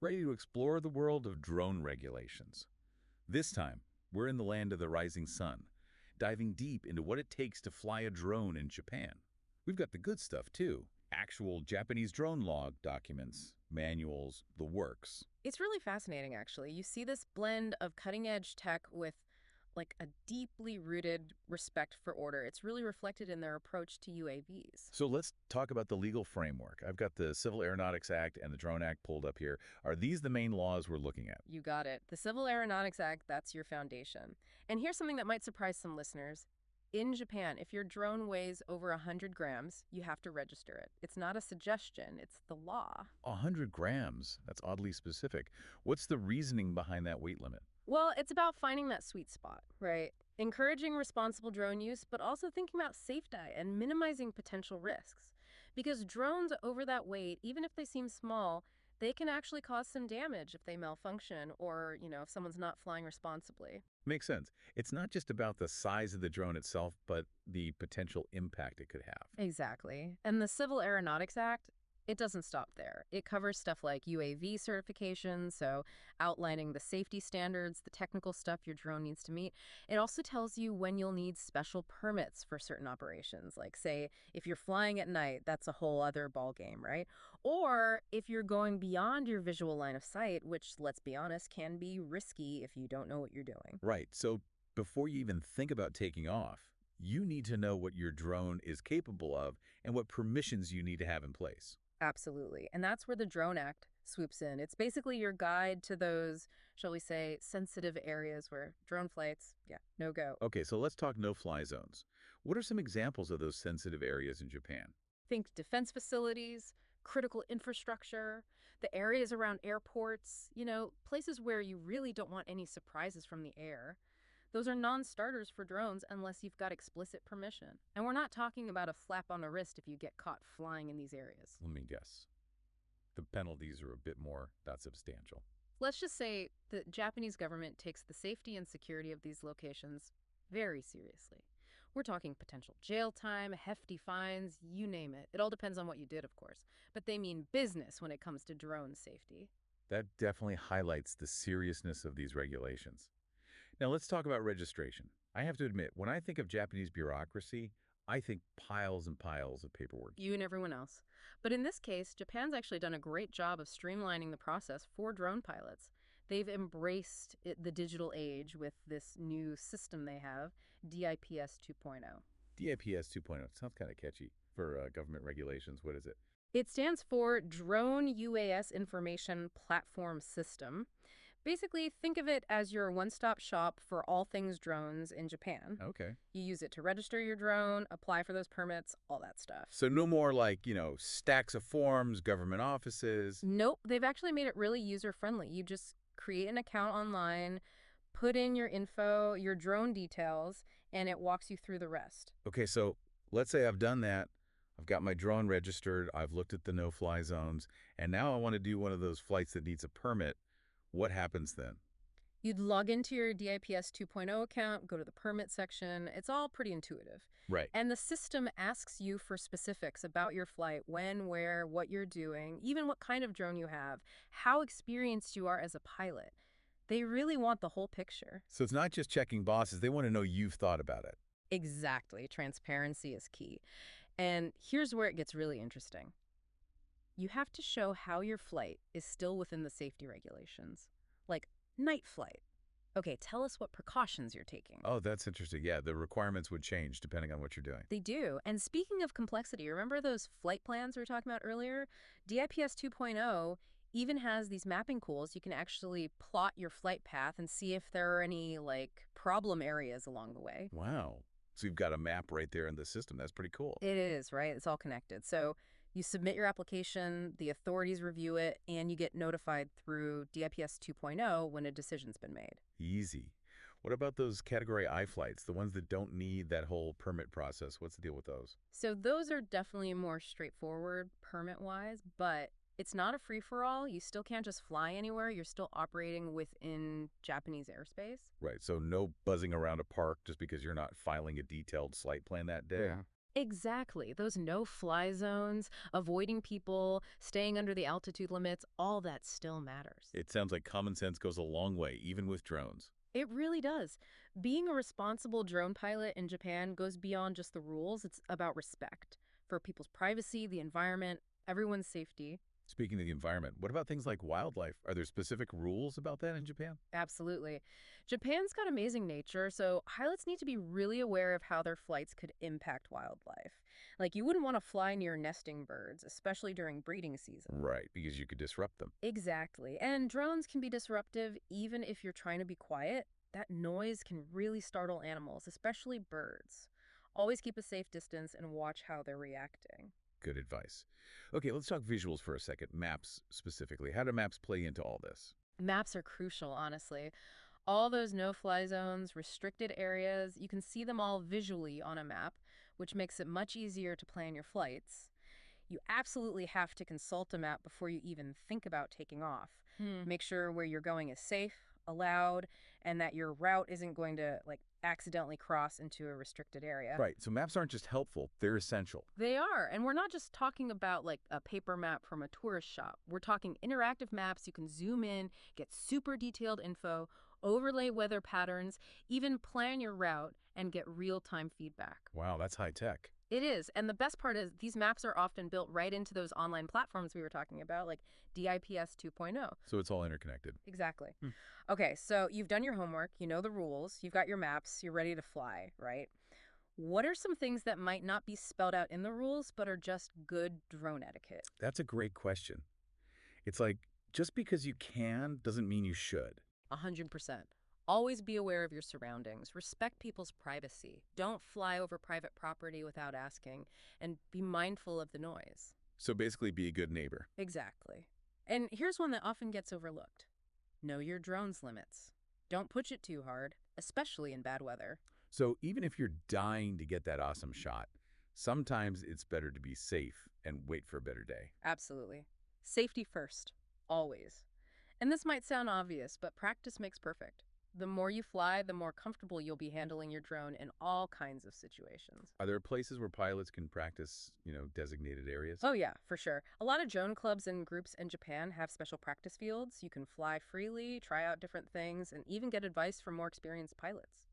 ready to explore the world of drone regulations. This time, we're in the land of the rising sun, diving deep into what it takes to fly a drone in Japan. We've got the good stuff, too. Actual Japanese drone log documents, manuals, the works. It's really fascinating, actually. You see this blend of cutting-edge tech with like a deeply rooted respect for order. It's really reflected in their approach to UAVs. So let's talk about the legal framework. I've got the Civil Aeronautics Act and the Drone Act pulled up here. Are these the main laws we're looking at? You got it. The Civil Aeronautics Act, that's your foundation. And here's something that might surprise some listeners. In Japan, if your drone weighs over 100 grams, you have to register it. It's not a suggestion, it's the law. 100 grams. That's oddly specific. What's the reasoning behind that weight limit? Well, it's about finding that sweet spot, right? Encouraging responsible drone use, but also thinking about safety and minimizing potential risks. Because drones over that weight, even if they seem small, they can actually cause some damage if they malfunction or, if someone's not flying responsibly. Makes sense. It's not just about the size of the drone itself, but the potential impact it could have. Exactly. And the Civil Aeronautics Act, it doesn't stop there. It covers stuff like UAV certification, so outlining the safety standards, the technical stuff your drone needs to meet. It also tells you when you'll need special permits for certain operations, like, say, if you're flying at night, that's a whole other ballgame, right? Or if you're going beyond your visual line of sight, which, let's be honest, can be risky if you don't know what you're doing. Right. So before you even think about taking off, you need to know what your drone is capable of and what permissions you need to have in place. Absolutely. And that's where the Drone Act swoops in. It's basically your guide to those, shall we say, sensitive areas where drone flights, yeah, no go. Okay, so let's talk no-fly zones. What are some examples of those sensitive areas in Japan? Think defense facilities, critical infrastructure, the areas around airports, places where you really don't want any surprises from the air. Those are non-starters for drones unless you've got explicit permission. And we're not talking about a slap on the wrist if you get caught flying in these areas. Let me guess. The penalties are a bit more, not substantial. Let's just say the Japanese government takes the safety and security of these locations very seriously. We're talking potential jail time, hefty fines, you name it. It all depends on what you did, of course. But they mean business when it comes to drone safety. That definitely highlights the seriousness of these regulations. Now let's talk about registration. I have to admit, when I think of Japanese bureaucracy, I think piles and piles of paperwork. You and everyone else. But in this case, Japan's actually done a great job of streamlining the process for drone pilots. They've embraced the digital age with this new system they have, DIPS 2.0. DIPS 2.0 sounds kind of catchy for government regulations. What is it? It stands for Drone UAS Information Platform System. Basically, think of it as your one-stop shop for all things drones in Japan. Okay. You use it to register your drone, apply for those permits, all that stuff. So no more like, stacks of forms, government offices. Nope, they've actually made it really user-friendly. You just create an account online, put in your info, your drone details, and it walks you through the rest. Okay, so let's say I've done that. I've got my drone registered. I've looked at the no-fly zones. And now I want to do one of those flights that needs a permit. What happens then? You'd log into your DIPS 2.0 account, go to the permit section. It's all pretty intuitive. Right. And the system asks you for specifics about your flight, when, where, what you're doing, even what kind of drone you have, how experienced you are as a pilot. They really want the whole picture. So it's not just checking boxes. They want to know you've thought about it. Exactly. Transparency is key. And here's where it gets really interesting. You have to show how your flight is still within the safety regulations. Like night flight. Okay, tell us what precautions you're taking. Oh, that's interesting. Yeah, the requirements would change depending on what you're doing. They do. And speaking of complexity, remember those flight plans we were talking about earlier? DIPS 2.0 even has these mapping tools. You can actually plot your flight path and see if there are any, problem areas along the way. Wow. So you've got a map right there in the system. That's pretty cool. It is, right? It's all connected. So you submit your application, the authorities review it, and you get notified through DIPS 2.0 when a decision's been made. Easy. What about those Category I flights, the ones that don't need that whole permit process? What's the deal with those? So those are definitely more straightforward permit-wise, but it's not a free-for-all. You still can't just fly anywhere. You're still operating within Japanese airspace. Right, so no buzzing around a park just because you're not filing a detailed flight plan that day? Yeah. Exactly. Those no-fly zones, avoiding people, staying under the altitude limits, all that still matters. It sounds like common sense goes a long way, even with drones. It really does. Being a responsible drone pilot in Japan goes beyond just the rules. It's about respect for people's privacy, the environment, everyone's safety. Speaking of the environment, what about things like wildlife? Are there specific rules about that in Japan? Absolutely. Japan's got amazing nature, so pilots need to be really aware of how their flights could impact wildlife. Like, you wouldn't want to fly near nesting birds, especially during breeding season. Right, because you could disrupt them. Exactly. And drones can be disruptive even if you're trying to be quiet. That noise can really startle animals, especially birds. Always keep a safe distance and watch how they're reacting. Good advice. Okay, let's talk visuals for a second. Maps specifically. How do maps play into all this? Maps are crucial, honestly. All those no-fly zones, restricted areas, you can see them all visually on a map, which makes it much easier to plan your flights. You absolutely have to consult a map before you even think about taking off. Make sure where you're going is safe, allowed, and that your route isn't going to accidentally cross into a restricted area. Right, so maps aren't just helpful, they're essential. They are, and we're not just talking about like a paper map from a tourist shop. We're talking interactive maps. You can zoom in, get super detailed info, overlay weather patterns, even plan your route and get real-time feedback. Wow, that's high tech. It is. And the best part is these maps are often built right into those online platforms we were talking about, like DIPS 2.0. So it's all interconnected. Exactly. Hmm. Okay, so you've done your homework, you know the rules, you've got your maps, you're ready to fly, right? What are some things that might not be spelled out in the rules, but are just good drone etiquette? That's a great question. It's like, just because you can doesn't mean you should. 100%. Always be aware of your surroundings. Respect people's privacy. Don't fly over private property without asking. And be mindful of the noise. So basically be a good neighbor. Exactly. And here's one that often gets overlooked. Know your drone's limits. Don't push it too hard, especially in bad weather. So even if you're dying to get that awesome shot, sometimes it's better to be safe and wait for a better day. Absolutely. Safety first. Always. And this might sound obvious, but practice makes perfect. The more you fly, the more comfortable you'll be handling your drone in all kinds of situations. Are there places where pilots can practice, designated areas? Oh yeah, for sure. A lot of drone clubs and groups in Japan have special practice fields. You can fly freely, try out different things, and even get advice from more experienced pilots.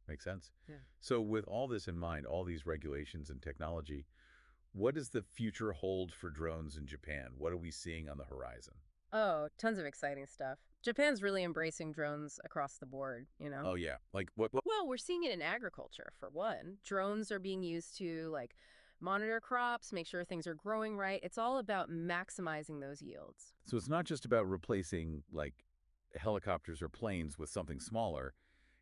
Makes sense. Yeah. So with all this in mind, all these regulations and technology, what does the future hold for drones in Japan? What are we seeing on the horizon? Oh, tons of exciting stuff. Japan's really embracing drones across the board, you know? Oh yeah, like what? Well, we're seeing it in agriculture, for one. Drones are being used to, monitor crops, make sure things are growing right. It's all about maximizing those yields. So it's not just about replacing like helicopters or planes with something smaller.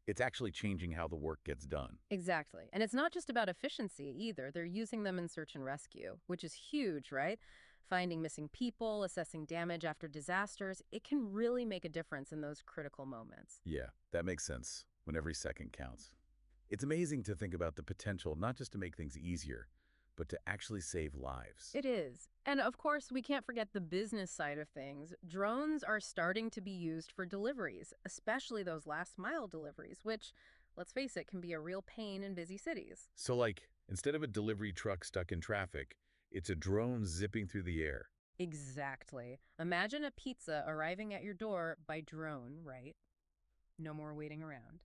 It's actually changing how the work gets done. Exactly. And it's not just about efficiency either. They're using them in search and rescue, which is huge, right? Finding missing people, assessing damage after disasters. It can really make a difference in those critical moments. Yeah, that makes sense when every second counts. It's amazing to think about the potential not just to make things easier, but to actually save lives. It is. And of course, we can't forget the business side of things. Drones are starting to be used for deliveries, especially those last mile deliveries, which, let's face it, can be a real pain in busy cities. So like, instead of a delivery truck stuck in traffic, it's a drone zipping through the air. Exactly. Imagine a pizza arriving at your door by drone, right? No more waiting around.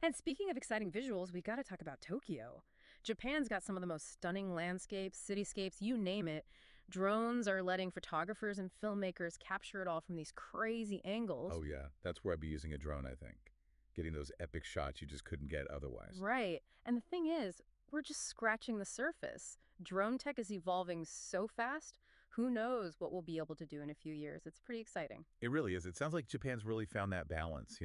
And speaking of exciting visuals, we got to talk about Tokyo. Japan's got some of the most stunning landscapes, cityscapes, you name it. Drones are letting photographers and filmmakers capture it all from these crazy angles. Oh yeah, that's where I'd be using a drone, I think. Getting those epic shots you just couldn't get otherwise. Right. And the thing is, we're just scratching the surface. Drone tech is evolving so fast. Who knows what we'll be able to do in a few years? It's pretty exciting. It really is. It sounds like Japan's really found that balance,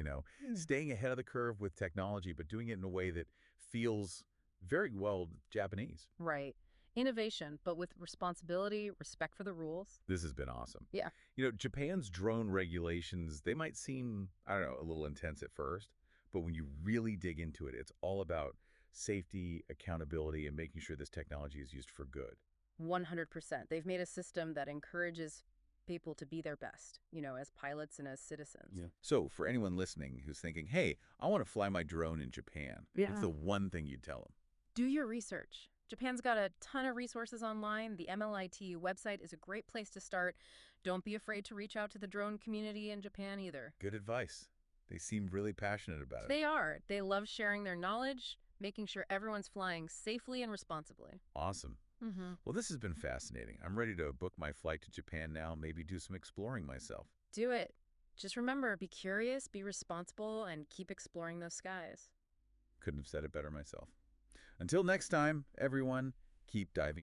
staying ahead of the curve with technology, but doing it in a way that feels very well Japanese. Right. Innovation, but with responsibility, respect for the rules. This has been awesome. Yeah. Japan's drone regulations, they might seem, I don't know, a little intense at first, but when you really dig into it, it's all about safety, accountability, and making sure this technology is used for good. 100%. They've made a system that encourages people to be their best, as pilots and as citizens. Yeah. So for anyone listening who's thinking, hey, I want to fly my drone in Japan, Yeah. what's the one thing you'd tell them? Do your research. Japan's got a ton of resources online. The MLIT website is a great place to start. Don't be afraid to reach out to the drone community in Japan either. Good advice. They seem really passionate about it. They are. They love sharing their knowledge, making sure everyone's flying safely and responsibly. Awesome. Mm-hmm. Well, this has been fascinating. I'm ready to book my flight to Japan now, maybe do some exploring myself. Do it. Just remember, be curious, be responsible, and keep exploring those skies. Couldn't have said it better myself. Until next time, everyone, keep diving.